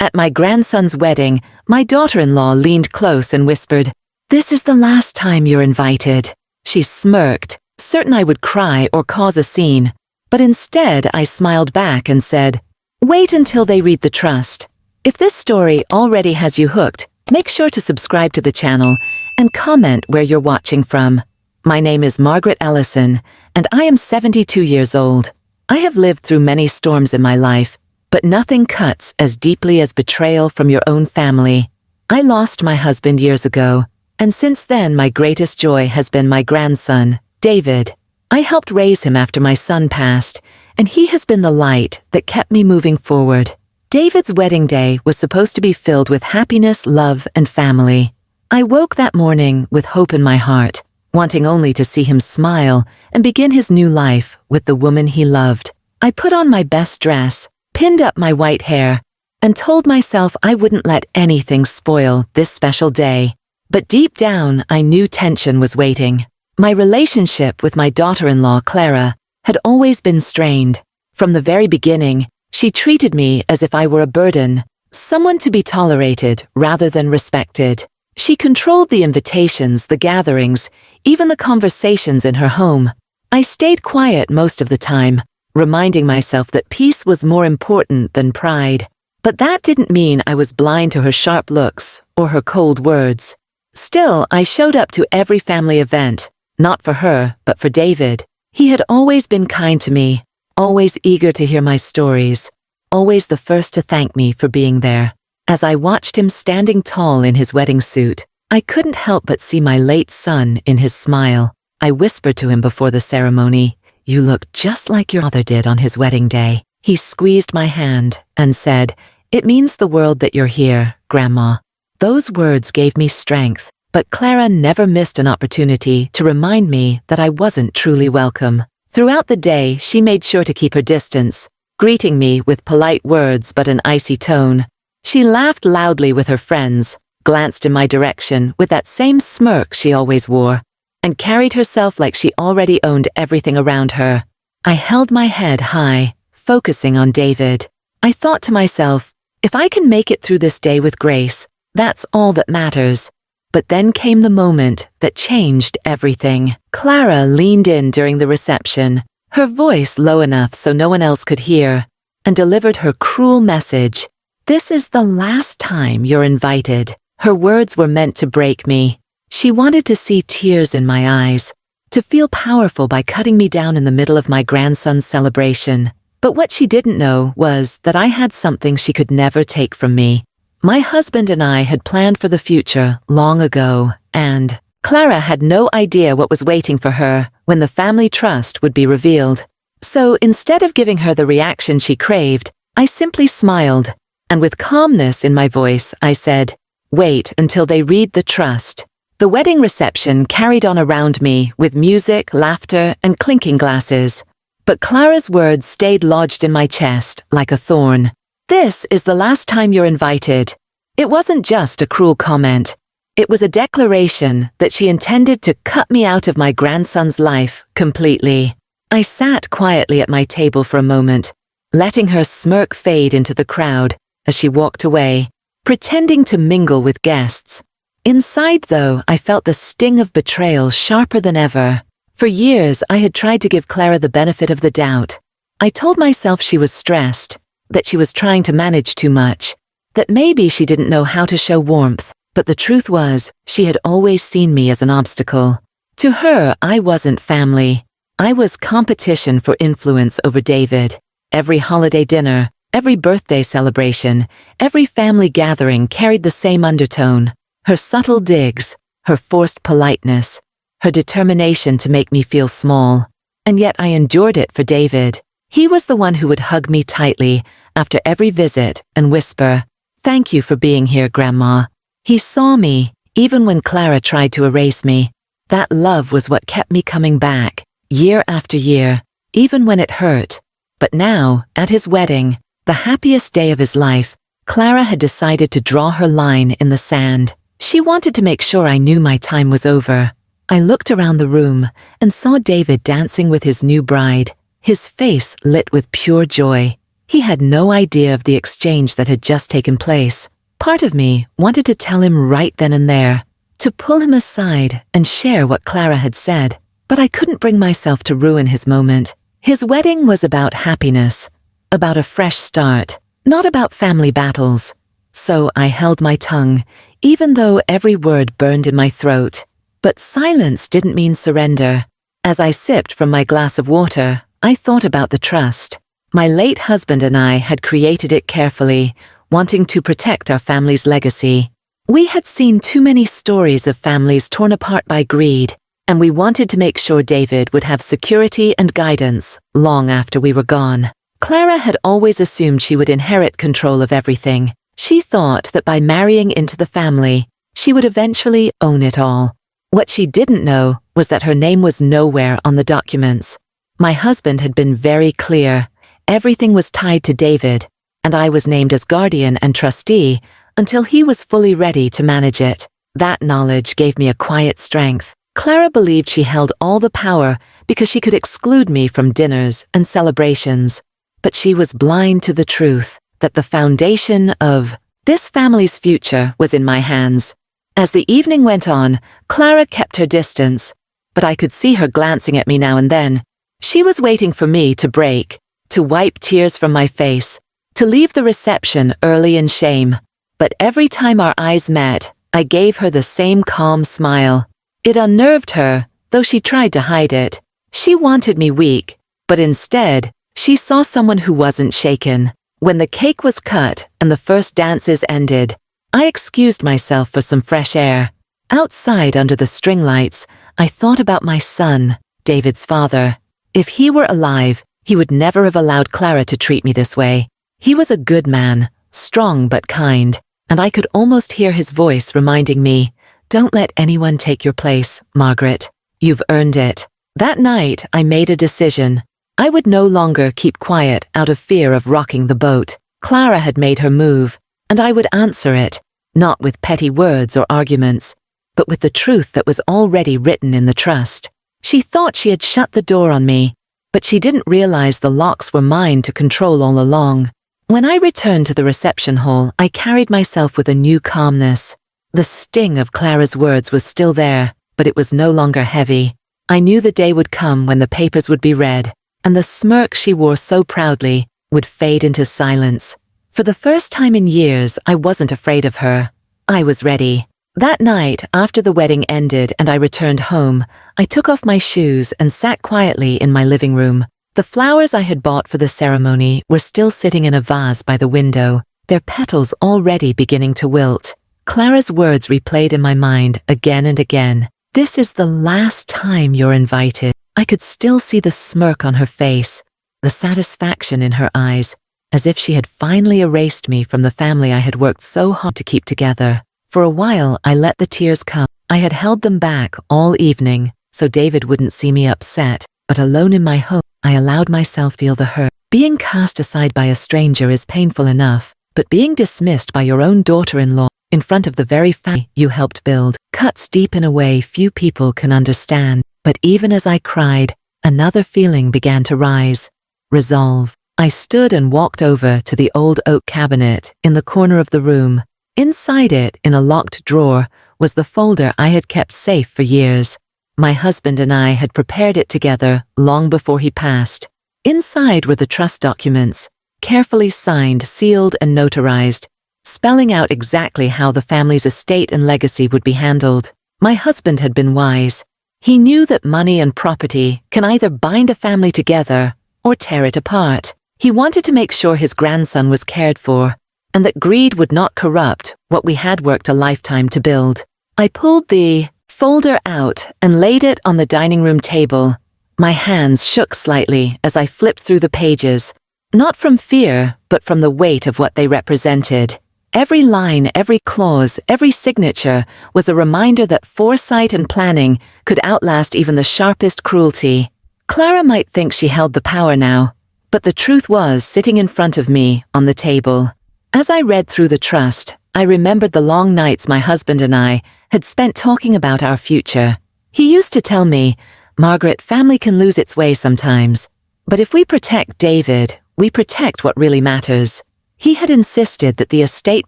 At my grandson's wedding, my daughter-in-law leaned close and whispered, "This is the last time you're invited." She smirked, certain I would cry or cause a scene, but instead I smiled back and said, "Wait until they read the trust. If this story already has you hooked, make sure to subscribe to the channel and comment where you're watching from. My name is Margaret Ellison, and I am 72 years old. I have lived through many storms in my life, but nothing cuts as deeply as betrayal from your own family. I lost my husband years ago, and since then my greatest joy has been my grandson, David. I helped raise him after my son passed, and he has been the light that kept me moving forward. David's wedding day was supposed to be filled with happiness, love, and family. I woke that morning with hope in my heart, wanting only to see him smile and begin his new life with the woman he loved. I put on my best dress, pinned up my white hair, and told myself I wouldn't let anything spoil this special day. But deep down, I knew tension was waiting. My relationship with my daughter-in-law, Clara, had always been strained. From the very beginning, she treated me as if I were a burden, someone to be tolerated rather than respected. She controlled the invitations, the gatherings, even the conversations in her home. I stayed quiet most of the time, reminding myself that peace was more important than pride. But that didn't mean I was blind to her sharp looks or her cold words. Still, I showed up to every family event, not for her, but for David. He had always been kind to me, always eager to hear my stories, always the first to thank me for being there. As I watched him standing tall in his wedding suit, I couldn't help but see my late son in his smile. I whispered to him before the ceremony, "You look just like your father did on his wedding day." He squeezed my hand and said, "It means the world that you're here, Grandma." Those words gave me strength, but Clara never missed an opportunity to remind me that I wasn't truly welcome. Throughout the day, she made sure to keep her distance, greeting me with polite words but an icy tone. She laughed loudly with her friends, glanced in my direction with that same smirk she always wore, and carried herself like she already owned everything around her. I held my head high, focusing on David. I thought to myself, if I can make it through this day with grace, that's all that matters. But then came the moment that changed everything. Clara leaned in during the reception, her voice low enough so no one else could hear, and delivered her cruel message. "This is the last time you're invited." Her words were meant to break me. She wanted to see tears in my eyes, to feel powerful by cutting me down in the middle of my grandson's celebration. But what she didn't know was that I had something she could never take from me. My husband and I had planned for the future long ago, and Clara had no idea what was waiting for her when the family trust would be revealed. So instead of giving her the reaction she craved, I simply smiled, and with calmness in my voice, I said, "Wait until they read the trust." The wedding reception carried on around me with music, laughter, and clinking glasses. But Clara's words stayed lodged in my chest like a thorn. "This is the last time you're invited." It wasn't just a cruel comment. It was a declaration that she intended to cut me out of my grandson's life completely. I sat quietly at my table for a moment, letting her smirk fade into the crowd as she walked away, pretending to mingle with guests. Inside, though, I felt the sting of betrayal sharper than ever. For years, I had tried to give Clara the benefit of the doubt. I told myself she was stressed, that she was trying to manage too much, that maybe she didn't know how to show warmth. But the truth was, she had always seen me as an obstacle. To her, I wasn't family. I was competition for influence over David. Every holiday dinner, every birthday celebration, every family gathering carried the same undertone. Her subtle digs, her forced politeness, her determination to make me feel small. And yet I endured it for David. He was the one who would hug me tightly after every visit and whisper, "Thank you for being here, Grandma." He saw me, even when Clara tried to erase me. That love was what kept me coming back, year after year, even when it hurt. But now, at his wedding, the happiest day of his life, Clara had decided to draw her line in the sand. She wanted to make sure I knew my time was over. I looked around the room and saw David dancing with his new bride, his face lit with pure joy. He had no idea of the exchange that had just taken place. Part of me wanted to tell him right then and there, to pull him aside and share what Clara had said, but I couldn't bring myself to ruin his moment. His wedding was about happiness, about a fresh start, not about family battles. So I held my tongue, even though every word burned in my throat. But silence didn't mean surrender. As I sipped from my glass of water, I thought about the trust. My late husband and I had created it carefully, wanting to protect our family's legacy. We had seen too many stories of families torn apart by greed, and we wanted to make sure David would have security and guidance long after we were gone. Clara had always assumed she would inherit control of everything. She thought that by marrying into the family, she would eventually own it all. What she didn't know was that her name was nowhere on the documents. My husband had been very clear. Everything was tied to David, and I was named as guardian and trustee until he was fully ready to manage it. That knowledge gave me a quiet strength. Clara believed she held all the power because she could exclude me from dinners and celebrations. But she was blind to the truth that the foundation of this family's future was in my hands. As the evening went on, Clara kept her distance, but I could see her glancing at me now and then. She was waiting for me to break, to wipe tears from my face, to leave the reception early in shame. But every time our eyes met, I gave her the same calm smile. It unnerved her, though she tried to hide it. She wanted me weak, but instead, she saw someone who wasn't shaken. When the cake was cut and the first dances ended, I excused myself for some fresh air. Outside under the string lights, I thought about my son, David's father. If he were alive, he would never have allowed Clara to treat me this way. He was a good man, strong but kind, and I could almost hear his voice reminding me, "Don't let anyone take your place, Margaret. You've earned it." That night, I made a decision. I would no longer keep quiet out of fear of rocking the boat. Clara had made her move, and I would answer it, not with petty words or arguments, but with the truth that was already written in the trust. She thought she had shut the door on me, but she didn't realize the locks were mine to control all along. When I returned to the reception hall, I carried myself with a new calmness. The sting of Clara's words was still there, but it was no longer heavy. I knew the day would come when the papers would be read, and the smirk she wore so proudly would fade into silence. For the first time in years, I wasn't afraid of her. I was ready. That night, after the wedding ended and I returned home, I took off my shoes and sat quietly in my living room. The flowers I had bought for the ceremony were still sitting in a vase by the window, their petals already beginning to wilt. Clara's words replayed in my mind again and again. "This is the last time you're invited." I could still see the smirk on her face, the satisfaction in her eyes, as if she had finally erased me from the family I had worked so hard to keep together. For a while, I let the tears come. I had held them back all evening, so David wouldn't see me upset, but alone in my home, I allowed myself feel the hurt. Being cast aside by a stranger is painful enough, but being dismissed by your own daughter-in-law in front of the very family you helped build cuts deep in a way few people can understand. But even as I cried, another feeling began to rise. Resolve. I stood and walked over to the old oak cabinet in the corner of the room. Inside it, in a locked drawer, was the folder I had kept safe for years. My husband and I had prepared it together long before he passed. Inside were the trust documents, carefully signed, sealed, and notarized, spelling out exactly how the family's estate and legacy would be handled. My husband had been wise. He knew that money and property can either bind a family together or tear it apart. He wanted to make sure his grandson was cared for, and that greed would not corrupt what we had worked a lifetime to build. I pulled the folder out and laid it on the dining room table. My hands shook slightly as I flipped through the pages, not from fear, but from the weight of what they represented. Every line, every clause, every signature was a reminder that foresight and planning could outlast even the sharpest cruelty. Clara might think she held the power now, but the truth was sitting in front of me on the table. As I read through the trust, I remembered the long nights my husband and I had spent talking about our future. He used to tell me, "Margaret, family can lose its way sometimes, but if we protect David, We protect what really matters. He had insisted that the estate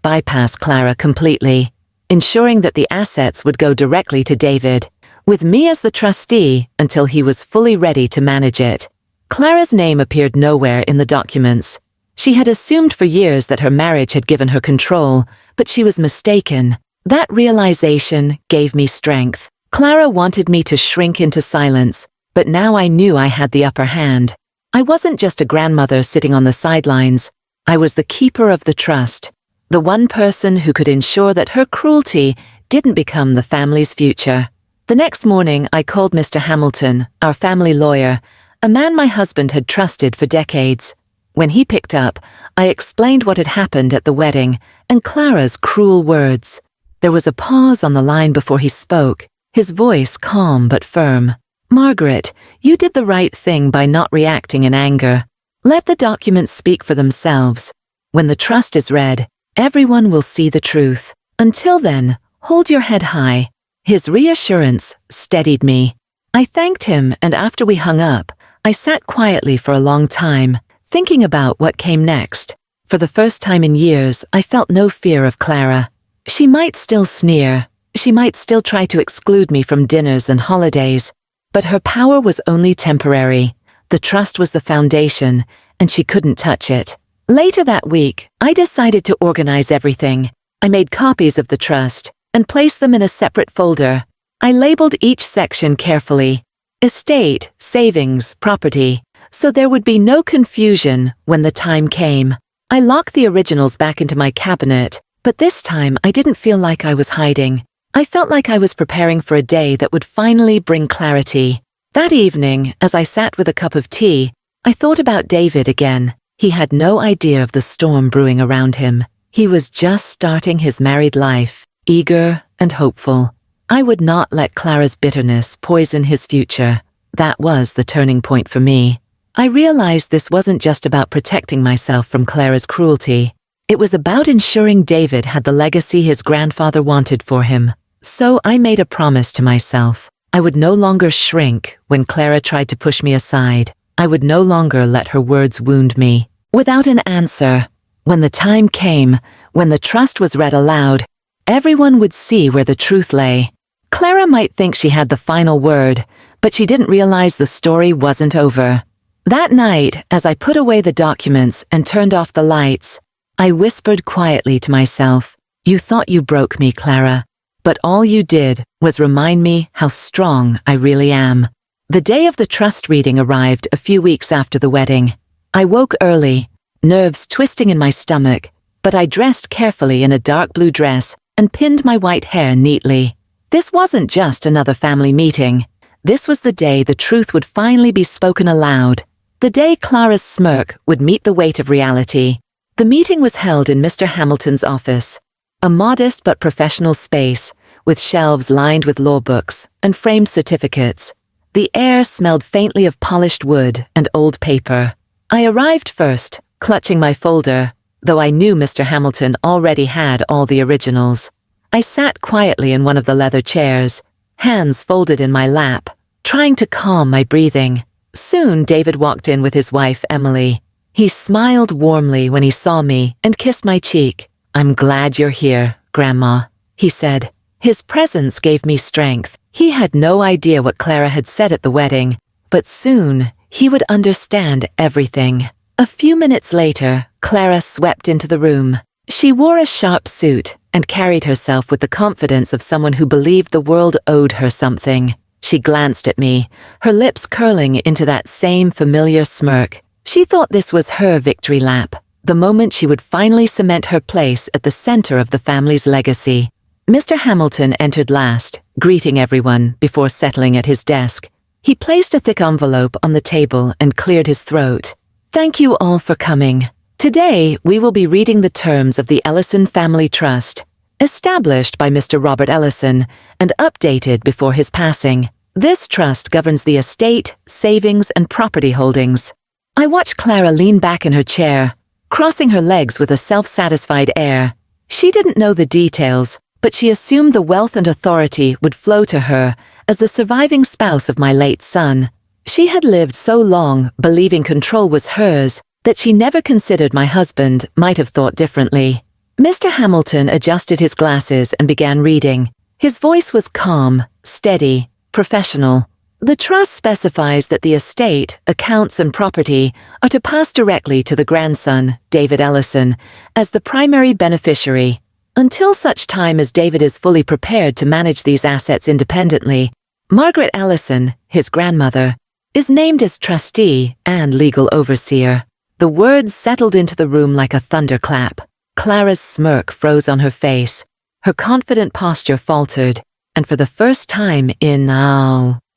bypass Clara completely, ensuring that the assets would go directly to David, with me as the trustee until he was fully ready to manage it. Clara's name appeared nowhere in the documents. She had assumed for years that her marriage had given her control, but she was mistaken. That realization gave me strength. Clara wanted me to shrink into silence, but now I knew I had the upper hand. I wasn't just a grandmother sitting on the sidelines. I was the keeper of the trust, the one person who could ensure that her cruelty didn't become the family's future. The next morning, I called Mr. Hamilton, our family lawyer, a man my husband had trusted for decades. When he picked up, I explained what had happened at the wedding and Clara's cruel words. There was a pause on the line before he spoke, his voice calm but firm. "Margaret, you did the right thing by not reacting in anger. Let the documents speak for themselves. When the trust is read, everyone will see the truth. Until then, hold your head high." His reassurance steadied me. I thanked him, and after we hung up, I sat quietly for a long time, thinking about what came next. For the first time in years, I felt no fear of Clara. She might still sneer. She might still try to exclude me from dinners and holidays, but her power was only temporary. The trust was the foundation, and she couldn't touch it. Later that week, I decided to organize everything. I made copies of the trust and placed them in a separate folder. I labeled each section carefully: estate, savings, property, so there would be no confusion when the time came. I locked the originals back into my cabinet, but this time I didn't feel like I was hiding. I felt like I was preparing for a day that would finally bring clarity. That evening, as I sat with a cup of tea, I thought about David again. He had no idea of the storm brewing around him. He was just starting his married life, eager and hopeful. I would not let Clara's bitterness poison his future. That was the turning point for me. I realized this wasn't just about protecting myself from Clara's cruelty. It was about ensuring David had the legacy his grandfather wanted for him. So I made a promise to myself. I would no longer shrink when Clara tried to push me aside. I would no longer let her words wound me. Without an answer, when the time came, when the trust was read aloud, everyone would see where the truth lay. Clara might think she had the final word, but she didn't realize the story wasn't over. That night, as I put away the documents and turned off the lights, I whispered quietly to myself, "You thought you broke me, Clara, but all you did was remind me how strong I really am." The day of the trust reading arrived a few weeks after the wedding. I woke early, nerves twisting in my stomach, but I dressed carefully in a dark blue dress and pinned my white hair neatly. This wasn't just another family meeting. This was the day the truth would finally be spoken aloud. The day Clara's smirk would meet the weight of reality. The meeting was held in Mr. Hamilton's office, a modest but professional space, with shelves lined with law books and framed certificates. The air smelled faintly of polished wood and old paper. I arrived first, clutching my folder, though I knew Mr. Hamilton already had all the originals. I sat quietly in one of the leather chairs, hands folded in my lap, trying to calm my breathing. Soon David walked in with his wife, Emily. He smiled warmly when he saw me and kissed my cheek. "I'm glad you're here, Grandma," he said. His presence gave me strength. He had no idea what Clara had said at the wedding, but soon he would understand everything. A few minutes later, Clara swept into the room. She wore a sharp suit and carried herself with the confidence of someone who believed the world owed her something. She glanced at me, her lips curling into that same familiar smirk. She thought this was her victory lap, the moment she would finally cement her place at the center of the family's legacy. Mr. Hamilton entered last, greeting everyone before settling at his desk. He placed a thick envelope on the table and cleared his throat. "Thank you all for coming. Today, we will be reading the terms of the Ellison Family Trust, established by Mr. Robert Ellison and updated before his passing. This trust governs the estate, savings, and property holdings." I watched Clara lean back in her chair, crossing her legs with a self-satisfied air. She didn't know the details, but she assumed the wealth and authority would flow to her as the surviving spouse of my late son. She had lived so long believing control was hers That she never considered my husband might have thought differently. Mr. Hamilton adjusted his glasses and began reading. His voice was calm, steady, professional. The trust specifies that the estate, accounts and property are to pass directly to the grandson, David Ellison, as the primary beneficiary. Until such time as David is fully prepared to manage these assets independently, Margaret Ellison, his grandmother, is named as trustee and legal overseer. The words settled into the room like a thunderclap. Clara's smirk froze on her face. Her confident posture faltered, and for the first time in,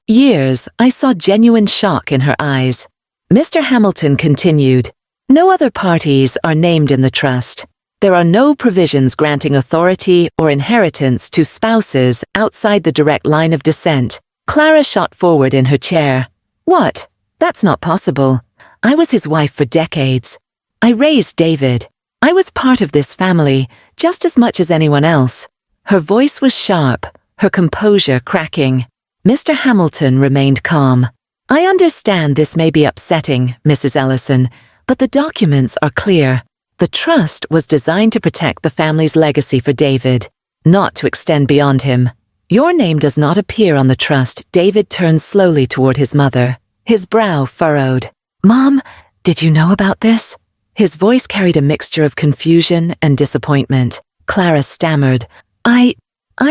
years, I saw genuine shock in her eyes. Mr. Hamilton continued, "No other parties are named in the trust. There are no provisions granting authority or inheritance to spouses outside the direct line of descent." Clara shot forward in her chair. "What? That's not possible. I was his wife for decades. I raised David. I was part of this family just as much as anyone else." Her voice was sharp, her composure cracking. Mr. Hamilton remained calm. "I understand this may be upsetting, Mrs. Ellison, but the documents are clear. The trust was designed to protect the family's legacy for David, not to extend beyond him. Your name does not appear on the trust." David turned slowly toward his mother, his brow furrowed. "Mom, did you know about this?" His voice carried a mixture of confusion and disappointment. Clara stammered, I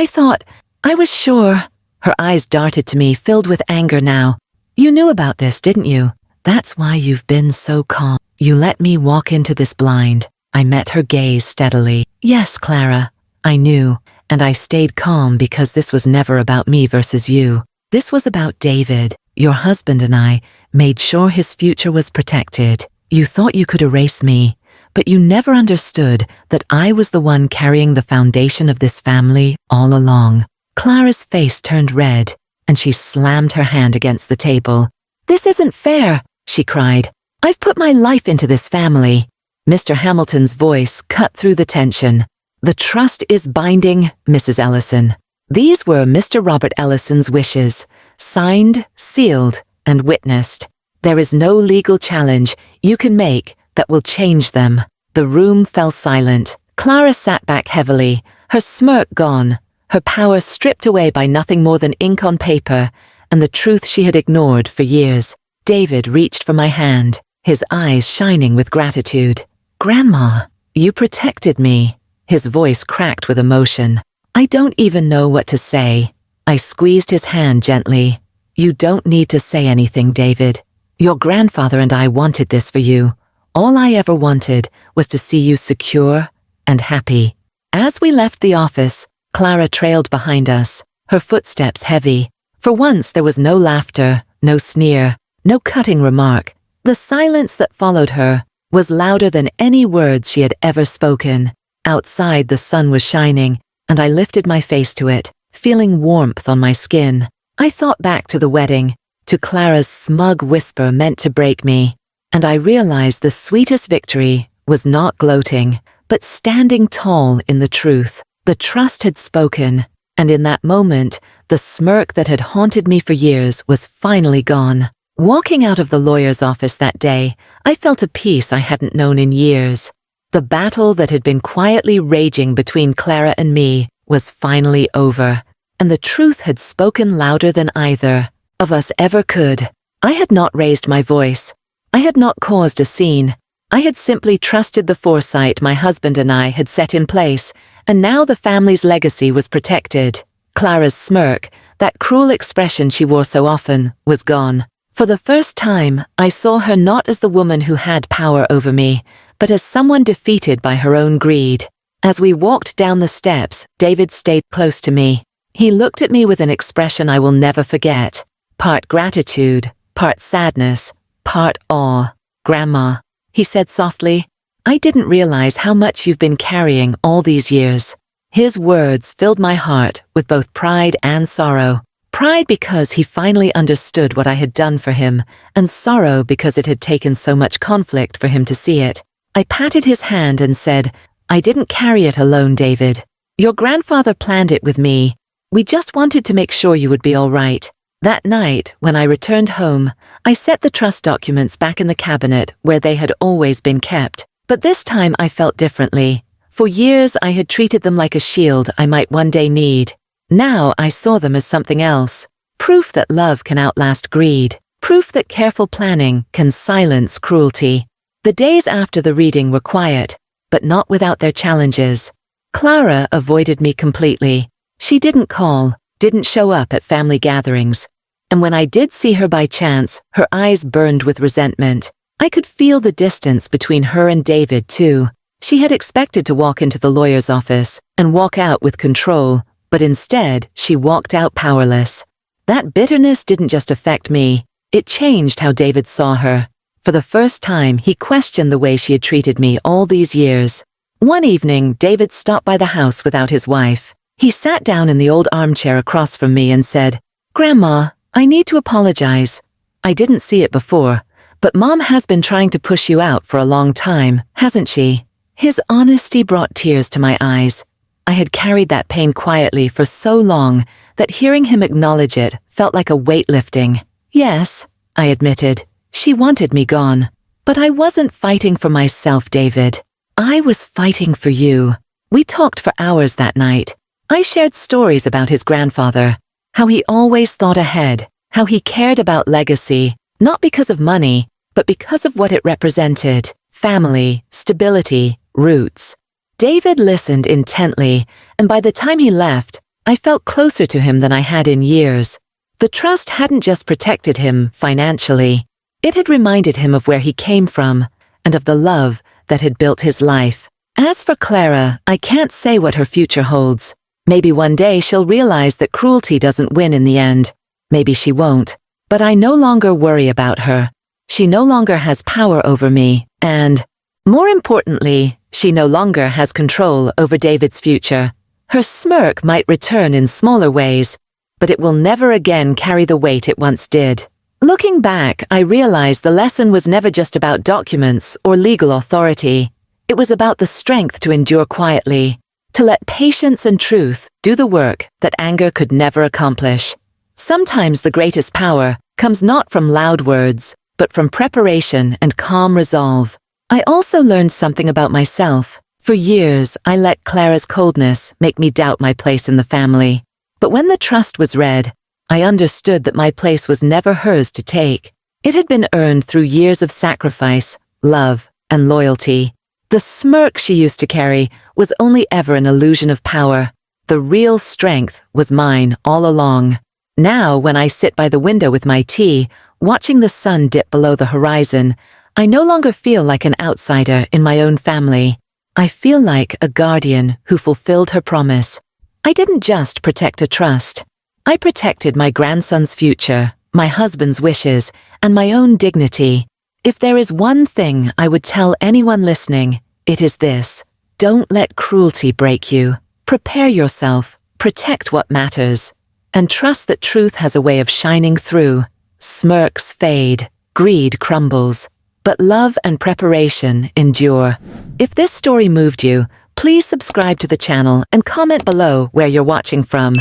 thought, I was sure." Her eyes darted to me, filled with anger now. "You knew about this, didn't you? That's why you've been so calm. You let me walk into this blind." I met her gaze steadily. "Yes, Clara, I knew, and I stayed calm because this was never about me versus you. This was about David. Your husband and I made sure his future was protected. You thought you could erase me, but you never understood that I was the one carrying the foundation of this family all along." Clara's face turned red, and she slammed her hand against the table. "This isn't fair," she cried. "I've put my life into this family." Mr. Hamilton's voice cut through the tension. "The trust is binding, Mrs. Ellison. These were Mr. Robert Ellison's wishes, signed, sealed, and witnessed. There is no legal challenge you can make that will change them." The room fell silent. Clara sat back heavily, her smirk gone, her power stripped away by nothing more than ink on paper and the truth she had ignored for years. David reached for my hand, his eyes shining with gratitude. "Grandma, you protected me." His voice cracked with emotion. I don't even know what to say. I squeezed his hand gently. "You don't need to say anything, David. Your grandfather and I wanted this for you. All I ever wanted was to see you secure and happy." As we left the office, Clara trailed behind us, her footsteps heavy. For once there was no laughter, no sneer, no cutting remark. The silence that followed her was louder than any words she had ever spoken. Outside the sun was shining, and I lifted my face to it, feeling warmth on my skin. I thought back to the wedding, to Clara's smug whisper meant to break me, and I realized the sweetest victory was not gloating, but standing tall in the truth. The trust had spoken, and in that moment, the smirk that had haunted me for years was finally gone. Walking out of the lawyer's office that day, I felt a peace I hadn't known in years. The battle that had been quietly raging between Clara and me was finally over, and the truth had spoken louder than either of us ever could. I had not raised my voice. I had not caused a scene. I had simply trusted the foresight my husband and I had set in place, and now the family's legacy was protected. Clara's smirk, that cruel expression she wore so often, was gone. For the first time, I saw her not as the woman who had power over me, but as someone defeated by her own greed. As we walked down the steps, David stayed close to me. He looked at me with an expression I will never forget. Part gratitude, part sadness, part awe. "Grandma," he said softly, "I didn't realize how much you've been carrying all these years." His words filled my heart with both pride and sorrow. Pride because he finally understood what I had done for him, and sorrow because it had taken so much conflict for him to see it. I patted his hand and said, "I didn't carry it alone, David. Your grandfather planned it with me. We just wanted to make sure you would be all right." That night, when I returned home, I set the trust documents back in the cabinet where they had always been kept. But this time I felt differently. For years I had treated them like a shield I might one day need. Now I saw them as something else. Proof that love can outlast greed. Proof that careful planning can silence cruelty. The days after the reading were quiet, but not without their challenges. Clara avoided me completely. She didn't call, didn't show up at family gatherings. And when I did see her by chance, her eyes burned with resentment. I could feel the distance between her and David, too. She had expected to walk into the lawyer's office and walk out with control, but instead, she walked out powerless. That bitterness didn't just affect me. It changed how David saw her. For the first time, he questioned the way she had treated me all these years. One evening, David stopped by the house without his wife. He sat down in the old armchair across from me and said, "Grandma, I need to apologize. I didn't see it before, but Mom has been trying to push you out for a long time, hasn't she?" His honesty brought tears to my eyes. I had carried that pain quietly for so long that hearing him acknowledge it felt like a weight lifting. "Yes," I admitted, "she wanted me gone. But I wasn't fighting for myself, David. I was fighting for you." We talked for hours that night. I shared stories about his grandfather, how he always thought ahead, how he cared about legacy, not because of money, but because of what it represented: family, stability, roots. David listened intently, and by the time he left, I felt closer to him than I had in years. The trust hadn't just protected him financially. It had reminded him of where he came from and of the love that had built his life. As for Clara, I can't say what her future holds. Maybe one day she'll realize that cruelty doesn't win in the end. Maybe she won't. But I no longer worry about her. She no longer has power over me, and, more importantly, she no longer has control over David's future. Her smirk might return in smaller ways, but it will never again carry the weight it once did. Looking back, I realized the lesson was never just about documents or legal authority. It was about the strength to endure quietly, to let patience and truth do the work that anger could never accomplish. Sometimes the greatest power comes not from loud words, but from preparation and calm resolve. I also learned something about myself. For years, I let Clara's coldness make me doubt my place in the family. But when the trust was read, I understood that my place was never hers to take. It had been earned through years of sacrifice, love, and loyalty. The smirk she used to carry was only ever an illusion of power. The real strength was mine all along. Now, when I sit by the window with my tea, watching the sun dip below the horizon, I no longer feel like an outsider in my own family. I feel like a guardian who fulfilled her promise. I didn't just protect a trust. I protected my grandson's future, my husband's wishes, and my own dignity. If there is one thing I would tell anyone listening, it is this: don't let cruelty break you. Prepare yourself, protect what matters, and trust that truth has a way of shining through. Smirks fade, greed crumbles, but love and preparation endure. If this story moved you, please subscribe to the channel and comment below where you're watching from.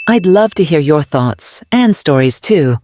I'd love to hear your thoughts and stories too.